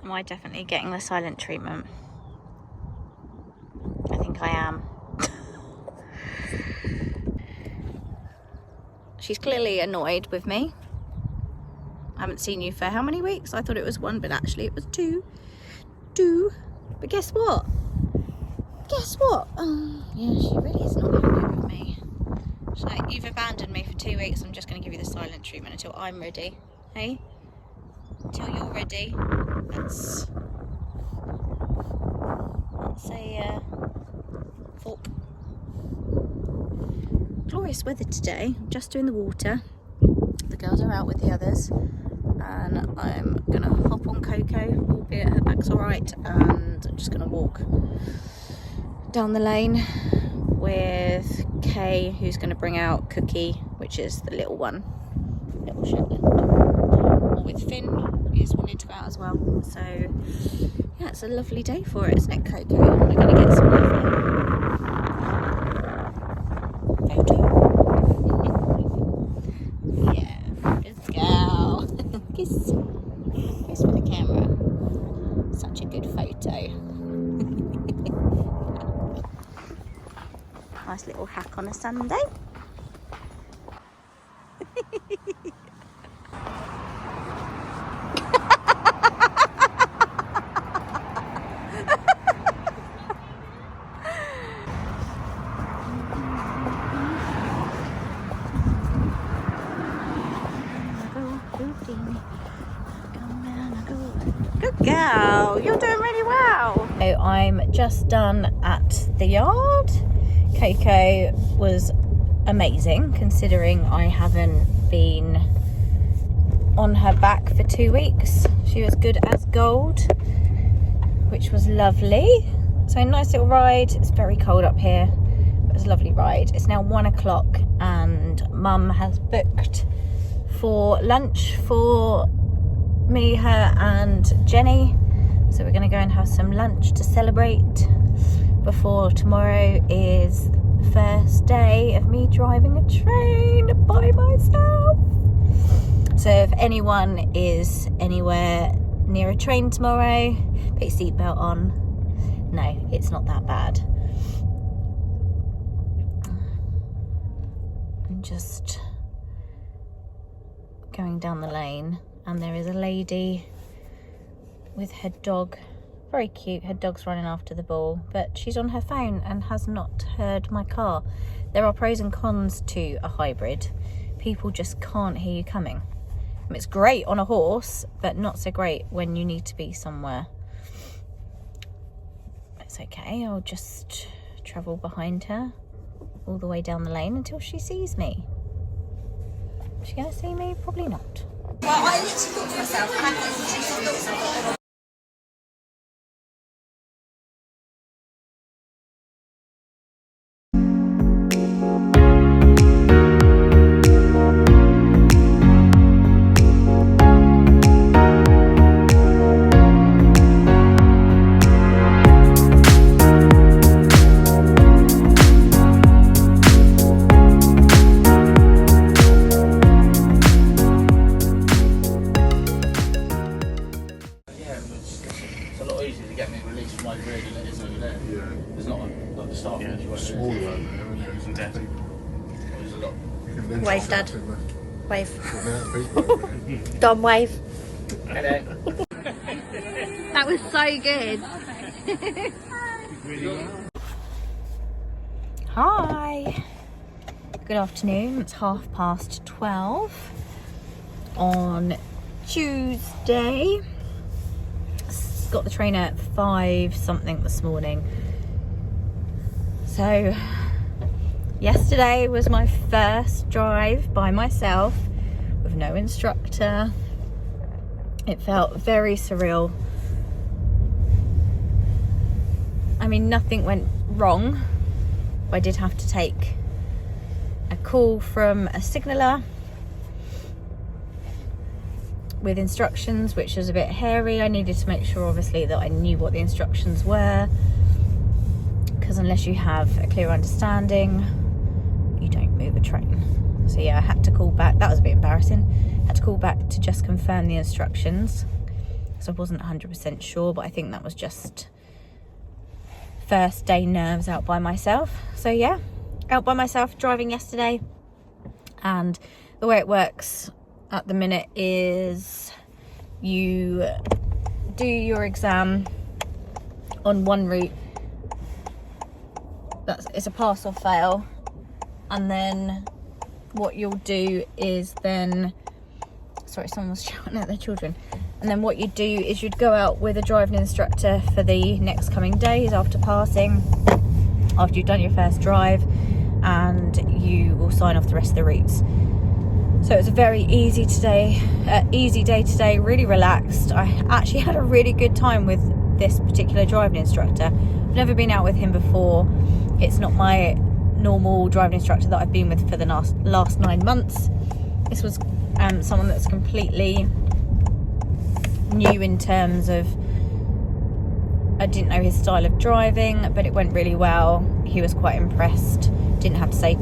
Am I definitely getting the silent treatment? I think I am. She's clearly annoyed with me. I haven't seen you for how many weeks? I thought it was 1, but actually it was 2. But guess what? Guess what? Yeah, she really is not happy with me. She's like, you've abandoned me for 2 weeks. I'm just going to give you the silent treatment until I'm ready. Hey? Until you're ready. That's a thought. Glorious weather today. I'm just doing the water. The girls are out with the others. And I'm going to hop on Coco, albeit her back's alright. And I'm just going to walk down the lane with Kay, who's going to bring out Cookie, which is the little one, little Shetland, or with Finn, who's wanting to go out as well. So yeah, it's a lovely day for it, isn't it, Coco? We're going to get some photo. Yeah, good girl. Kiss for the camera. Such a good photo. Nice little hack on a Sunday. Good girl, you're doing really well. So I'm just done at the yard. Coco was amazing, considering I haven't been on her back for 2 weeks. She was good as gold, which was lovely. So a nice little ride. It's very cold up here, but it was a lovely ride. It's now 1 o'clock and Mum has booked for lunch for me, her and Jenny. So we're going to go and have some lunch to celebrate before tomorrow is the first day of me driving a train by myself. So if anyone is anywhere near a train tomorrow, put your seatbelt on. No, it's not that bad. I'm just going down the lane and there is a lady with her dog. Very cute. Her dog's running after the ball, but she's on her phone and has not heard my car. There are pros and cons to a hybrid. People just can't hear you coming. I mean, it's great on a horse, but not so great when you need to be somewhere. It's okay. I'll just travel behind her all the way down the lane until she sees me. Is she going to see me? Probably not. Well, I literally thought to myself, I had this Wave, Dad. Wave. Dom, wave. Hello. That was so good. Hi. Good afternoon. It's 12:30 on Tuesday. Got the train at 5 something this morning. So yesterday was my first drive by myself with no instructor. It felt very surreal. I mean, nothing went wrong. I did have to take a call from a signaller with instructions, which was a bit hairy. I needed to make sure, obviously, that I knew what the instructions were, because unless you have a clear understanding, you don't move a train. So yeah, I had to call back. That was a bit embarrassing. I had to call back to just confirm the instructions, so I wasn't 100% sure, but I think that was just first day nerves out by myself. So yeah, out by myself driving yesterday. And the way it works at the minute is you do your exam on one route, it's a pass or fail, and then what you'll do is then, sorry, someone was shouting at their children, and then what you do is you'd go out with a driving instructor for the next coming days after passing, after you've done your first drive, and you will sign off the rest of the routes. So it was a very easy day today, really relaxed. I actually had a really good time with this particular driving instructor. I've never been out with him before. It's not my normal driving instructor that I've been with for the last 9 months. This was someone that's completely new in terms of, I didn't know his style of driving, but it went really well. He was quite impressed. Didn't have to say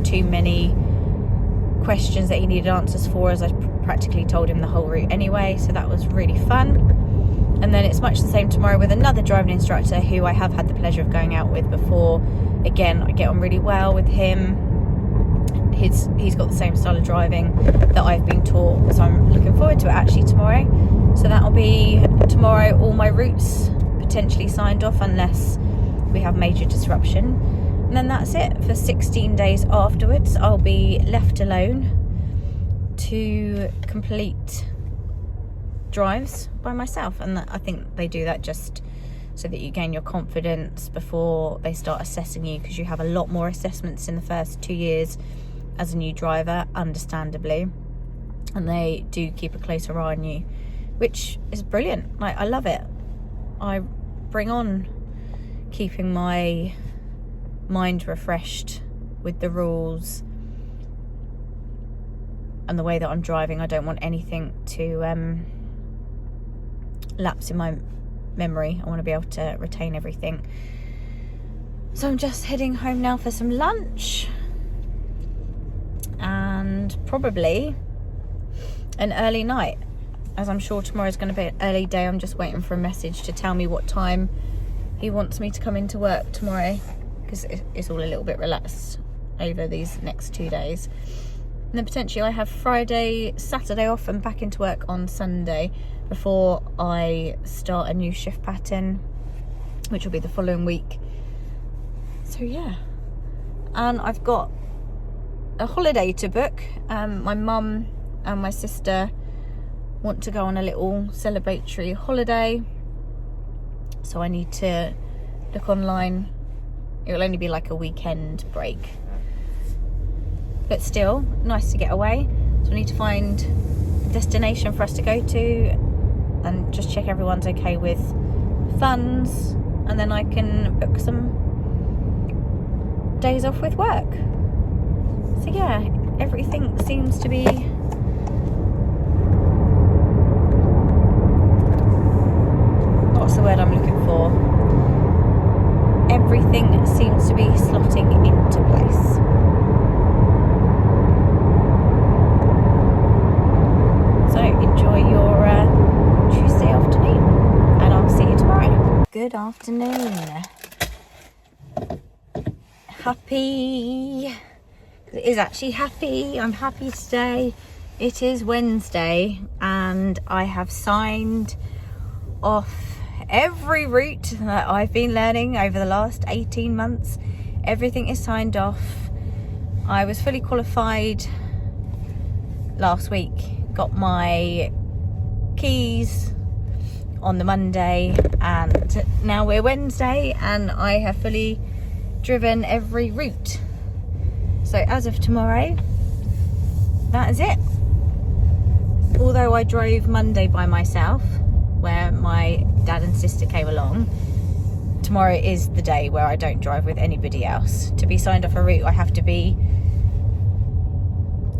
too many questions that he needed answers for, as I practically told him the whole route anyway, so that was really fun. And then it's much the same tomorrow with another driving instructor who I have had the pleasure of going out with before. Again, I get on really well with him. He's got the same style of driving that I've been taught, so I'm looking forward to it actually tomorrow. So that'll be tomorrow, all my routes potentially signed off unless we have major disruption. And then that's it. For 16 days afterwards, I'll be left alone to complete drives by myself. And I think they do that just so that you gain your confidence before they start assessing you, because you have a lot more assessments in the first 2 years as a new driver, understandably. And they do keep a closer eye on you, which is brilliant. Like, I love it. I bring on keeping my mind refreshed with the rules and the way that I'm driving. I don't want anything to lapse in my memory. I want to be able to retain everything. So I'm just heading home now for some lunch and probably an early night, as I'm sure tomorrow's going to be an early day. I'm just waiting for a message to tell me what time he wants me to come into work tomorrow, because it's all a little bit relaxed over these next 2 days. And then potentially I have Friday, Saturday off and back into work on Sunday before I start a new shift pattern, which will be the following week. So yeah, and I've got a holiday to book. My mum and my sister want to go on a little celebratory holiday, so I need to look online. It will only be like a weekend break, but still nice to get away. So I need to find a destination for us to go to and just check everyone's okay with funds, and then I can book some days off with work. So yeah, everything seems to be what's the word I'm looking for? Everything seems to be slotting into place. So enjoy your Tuesday afternoon, and I'll see you tomorrow. Good afternoon. Happy. It is actually happy. I'm happy today. It is Wednesday and I have signed off every route that I've been learning over the last 18 months. Everything is signed off. I was fully qualified last week, got my keys on the Monday, and now we're Wednesday and I have fully driven every route. So as of tomorrow, that is it. Although I drove Monday by myself, where my dad and sister came along, tomorrow is the day where I don't drive with anybody else. To be signed off a route, I have to be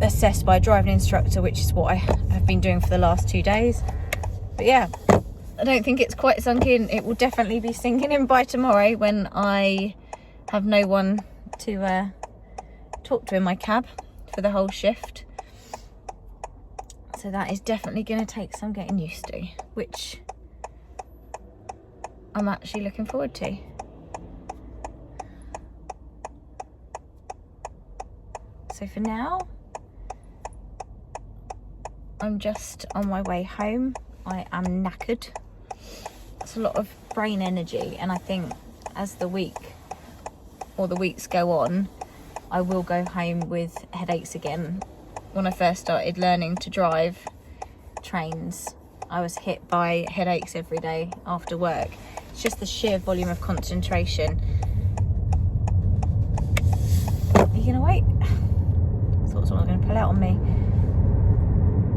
assessed by a driving instructor, which is what I have been doing for the last 2 days. But yeah, I don't think it's quite sunk in. It will definitely be sinking in by tomorrow when I have no one to talk to in my cab for the whole shift. So that is definitely going to take some getting used to, which I'm actually looking forward to. So for now, I'm just on my way home. I am knackered. It's a lot of brain energy, and I think as the weeks go on, I will go home with headaches again. When I first started learning to drive trains, I was hit by headaches every day after work. It's just the sheer volume of concentration. Are you gonna wait? I thought someone was gonna pull out on me.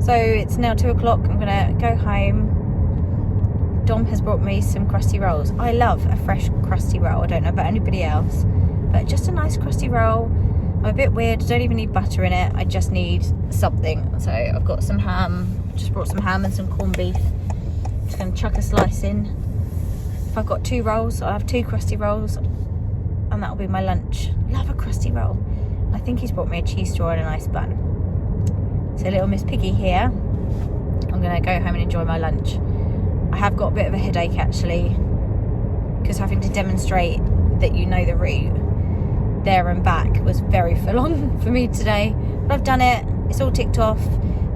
So it's now 2 o'clock. I'm gonna go home. Dom has brought me some crusty rolls. I love a fresh crusty roll. I don't know about anybody else, but just a nice crusty roll. I'm a bit weird. I don't even need butter in it. I just need something. So I've got some ham. Just brought some ham and some corned beef. Just gonna chuck a slice in. If I've got 2 rolls, I'll have 2 crusty rolls, and that'll be my lunch. Love a crusty roll. I think he's brought me a cheese straw and a nice bun. So little Miss Piggy here. I'm gonna go home and enjoy my lunch. I have got a bit of a headache actually, because having to demonstrate that you know the route there and back was very full on for me today. But I've done it. It's all ticked off.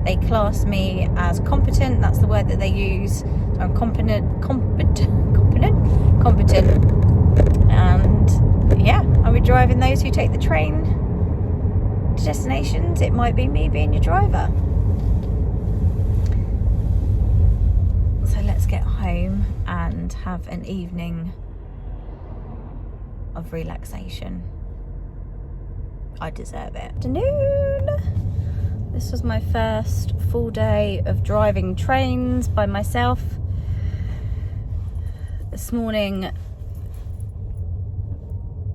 They class me as competent. That's the word that they use. So I'm competent. And yeah, I'll be driving those who take the train to destinations. It might be me being your driver. So let's get home and have an evening of relaxation. I deserve it. Afternoon. This was my first full day of driving trains by myself. This morning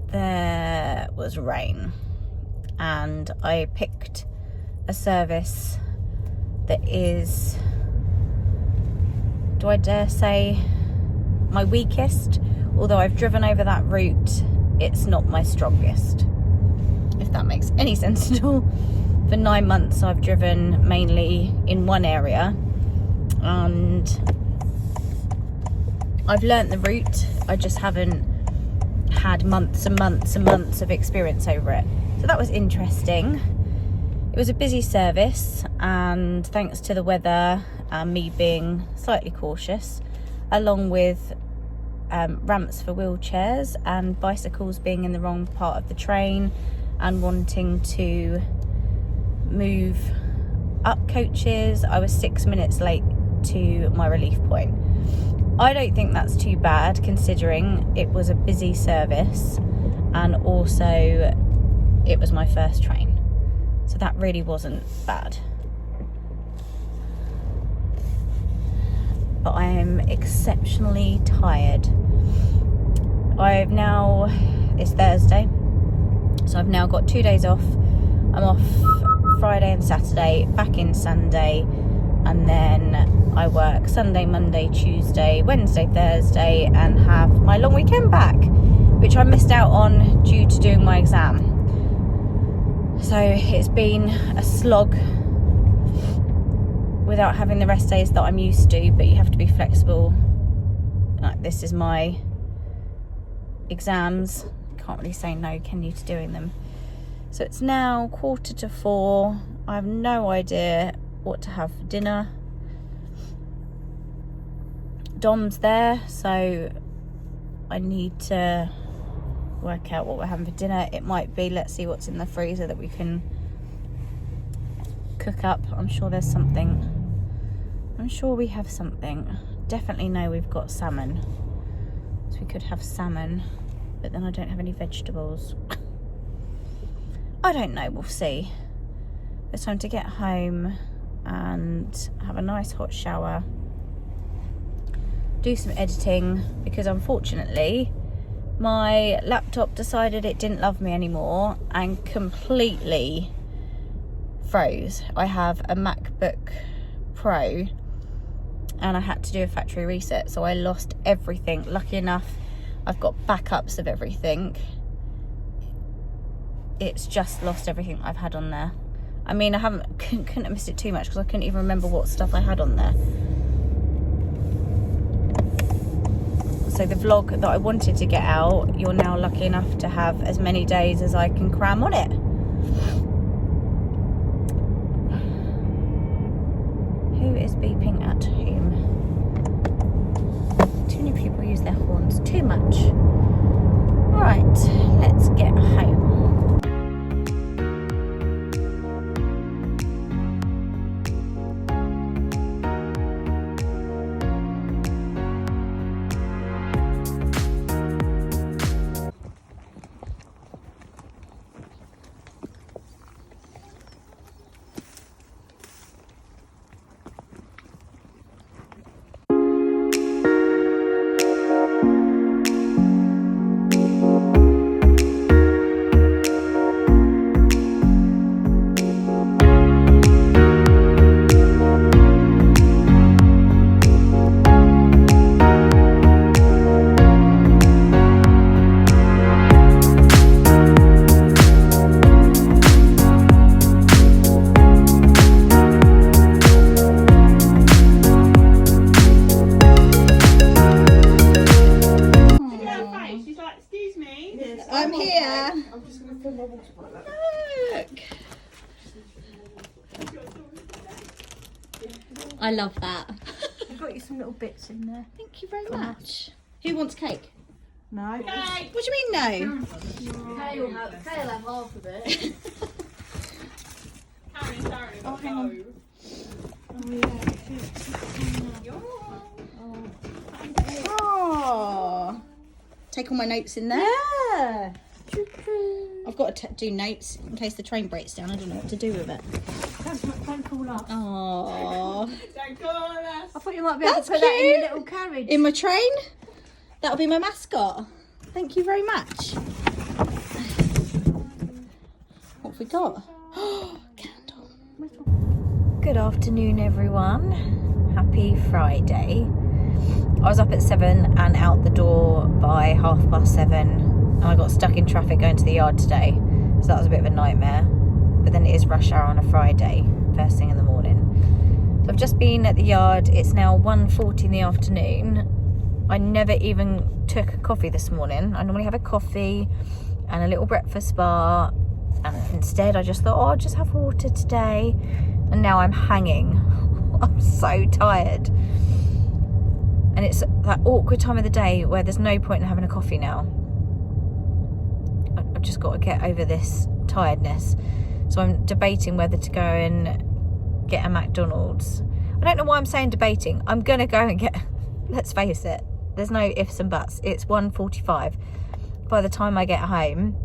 there was rain, and I picked a service that is, do I dare say, my weakest. Although I've driven over that route, it's not my strongest, if that makes any sense at all. For 9 months I've driven mainly in one area, and I've learnt the route. I just haven't had months and months and months of experience over it. So that was interesting. It was a busy service, and thanks to the weather and me being slightly cautious, along with ramps for wheelchairs and bicycles being in the wrong part of the train and wanting to move up coaches, I was 6 minutes late to my relief point. I don't think that's too bad considering it was a busy service, and also it was my first train, so that really wasn't bad. But I am exceptionally tired. It's Thursday, so I've now got 2 days off. I'm off Friday and Saturday, back in Sunday, and then I work Sunday, Monday, Tuesday, Wednesday, Thursday, and have my long weekend back, which I missed out on due to doing my exam. So it's been a slog without having the rest days that I'm used to, but you have to be flexible. Like, this is my exams. Can't really say no, can you, to doing them. So it's now 3:45. I have no idea what to have for dinner. Dom's there, so I need to work out what we're having for dinner. It might be, let's see what's in the freezer that we can cook up. I'm sure there's something. I'm sure we have something. Definitely know we've got salmon, so we could have salmon, but then I don't have any vegetables. I don't know, we'll see. It's time to get home and have a nice hot shower, do some editing, because unfortunately my laptop decided it didn't love me anymore and completely froze. I have a MacBook Pro and I had to do a factory reset, so I lost everything. Lucky enough, I've got backups of everything. It's just lost everything I've had on there. I mean, couldn't have missed it too much because I couldn't even remember what stuff I had on there. So the vlog that I wanted to get out, you're now lucky enough to have as many days as I can cram on it. Who is beeping at whom? Too many people use their horns too much. Right, let's get home. I'm here. I'm just going to fill my water bottle. Look. I love that. I've got you some little bits in there. Thank you very much. Who wants cake? No. Cake. What do you mean no? Kay will have half of it. Oh, hang on. Oh. Take all my notes in there. Yeah. I've got to do notes in case the train breaks down. I don't know what to do with it. Don't call up. Oh. Don't call us. I thought you might be able That's to put that in cute. your little carriage. In my train? That'll be my mascot. Thank you very much. What have we got? Candle. Good afternoon, everyone. Happy Friday. I was up at 7 and out the door by 7:30, and I got stuck in traffic going to the yard today, so that was a bit of a nightmare. But then it is rush hour on a Friday, first thing in the morning. So I've just been at the yard. It's now 1:40 in the afternoon. I never even took a coffee this morning. I normally have a coffee and a little breakfast bar, and instead I just thought, oh, I'll just have water today. And now I'm hanging. I'm so tired. And it's that awkward time of the day where there's no point in having a coffee now. I've just got to get over this tiredness. So I'm debating whether to go and get a McDonald's. I don't know why I'm saying debating. I'm going to go and get, let's face it, there's no ifs and buts. It's 1:45. By the time I get home,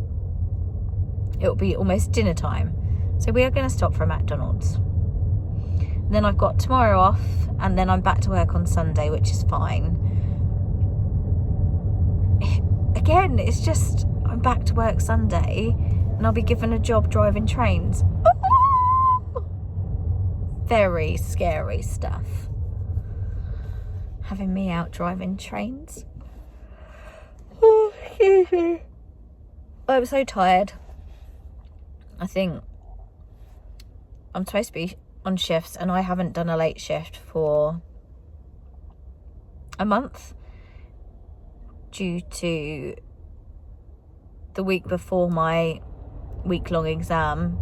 it'll be almost dinner time. So we are going to stop for a McDonald's. And then I've got tomorrow off, and then I'm back to work on Sunday, which is fine. Again, it's just, I'm back to work Sunday, and I'll be given a job driving trains. Very scary stuff. Having me out driving trains. Oh, excuse me. I'm so tired. I think I'm supposed to be on shifts, and I haven't done a late shift for a month due to the week before my week-long exam.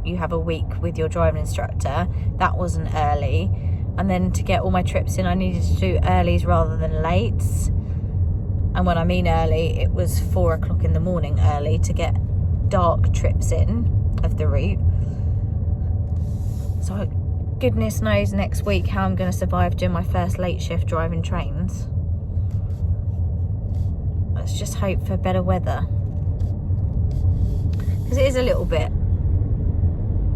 You have a week with your driving instructor. That wasn't early, and then to get all my trips in I needed to do earlies rather than lates. And when I mean early, it was 4 o'clock in the morning early to get dark trips in of the route. So goodness knows next week how I'm going to survive doing my first late shift driving trains. Let's just hope for better weather, because it is a little bit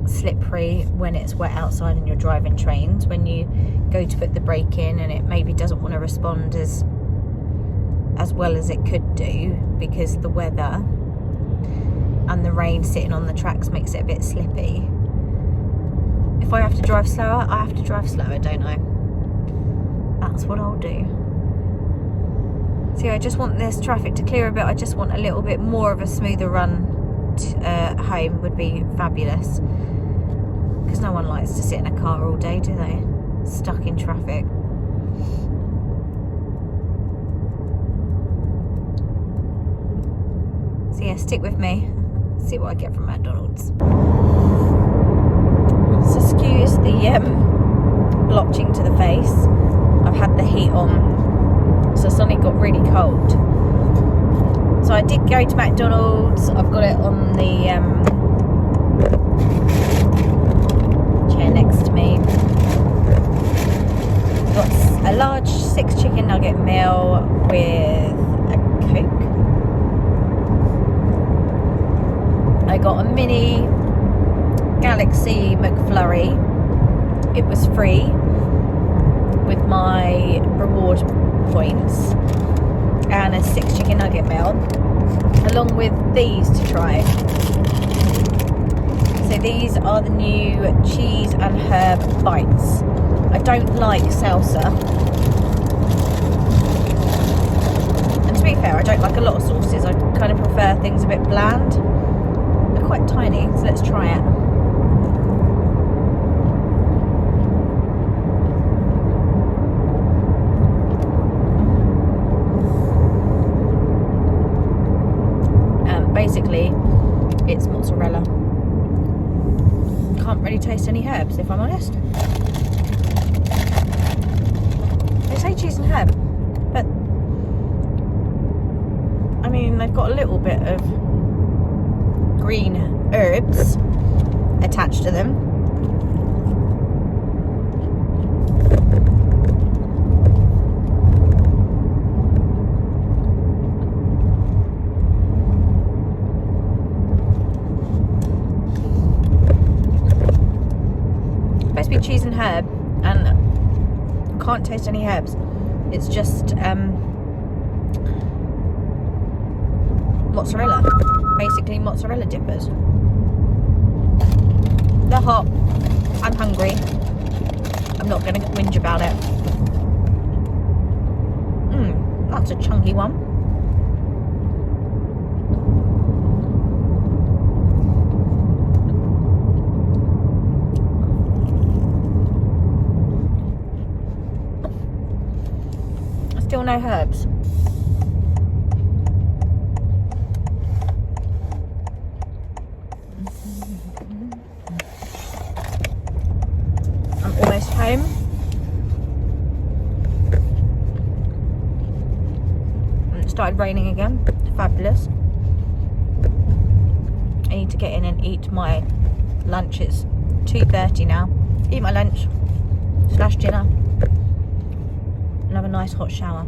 slippery when it's wet outside and you're driving trains, when you go to put the brake in and it maybe doesn't want to respond as well as it could do, because the weather and the rain sitting on the tracks makes it a bit slippy. If I have to drive slower, I have to drive slower, don't I? That's what I'll do. So yeah, I just want this traffic to clear a bit. I just want a little bit more of a smoother run home would be fabulous. because no one likes to sit in a car all day, do they? Stuck in traffic. So yeah, stick with me. See what I get from McDonald's. So excuse the blotching to the face. I've had the heat on, so suddenly got really cold. So I did go to McDonald's. I've got it on the chair next to me. Got a large 6 chicken nugget meal with a Coke. I got a mini Galaxy McFlurry. It was free with my reward points, and a 6 chicken nugget meal, along with these to try. So these are the new cheese and herb bites. I don't like salsa, and to be fair, I don't like a lot of sauces. I kind of prefer things a bit bland. They're quite tiny, so let's try it. Basically, it's mozzarella. Can't really taste any herbs, if I'm honest. They say cheese and herb, but I mean, they've got a little bit of green herbs attached to them. Supposed to be cheese and herb, and can't taste any herbs. It's just mozzarella, basically mozzarella dippers. They're hot. I'm hungry. I'm not going to whinge about it. That's a chunky one. Still no herbs. I'm almost home. And it started raining again. Fabulous. I need to get in and eat my lunch. It's 2:30 now. Eat my lunch / dinner. And have a nice hot shower.